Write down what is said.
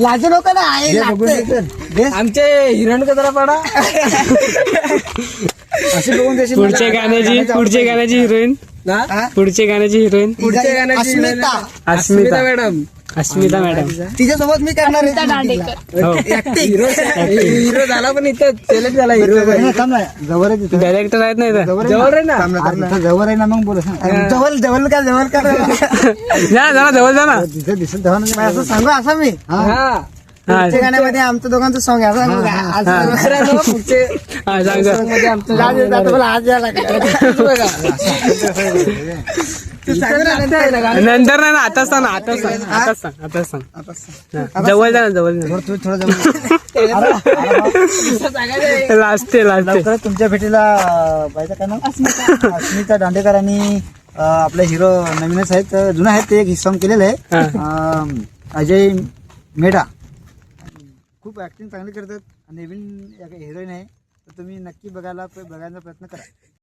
लाजू नको ना आहे लागतंय. आमचे हिरण कचरा पाडा. असे बघून देशील पुढच्या गाण्याची हिरोईन हा? पुढच्या गाण्याची हिरोईन पुढच्या गाण्याची अस्मिता मॅडम. अस्मिता मॅडम. तिच्यासोबत मी करणार आहे हो हिरो झाला पण इथं सिलेक्ट झाला हिरो. जवळ आहे तिथं. डायरेक्टर आहेत नाही तर जवळ आहे ना. जवळ आहे ना मग बोल जवळ जवळ का जवळ का जा ना जवळ जा ना. तिथे दिसेल तेव्हा नाही. असं सांगू असं मी हा. पुढच्या गाण्यामध्ये आमच्या दोघांचं सॉंग आहे असं सांगू का? पुढचे हा सांग सांग. मध्ये आमचं जाऊ दे, जाऊ दे, मला आज यायला लागलं. नंतर नाही ना आताच सांग ना आताच सांग जवळ जा ना जवळ जा. तू थोडं जवळ लाजते लवकरच तुमच्या भेटीला बायचं काय नाव अस्मिता दांडेकर आणि आपले हिरो नवीनच आहेत जुने आहेत ते एक सॉंग केलेलं आहे अजय मेढा खूप ऍक्टिंग चांगली करतात नवीन हिरोईन आहे तर तुम्ही नक्की बघायचा प्रयत्न करा.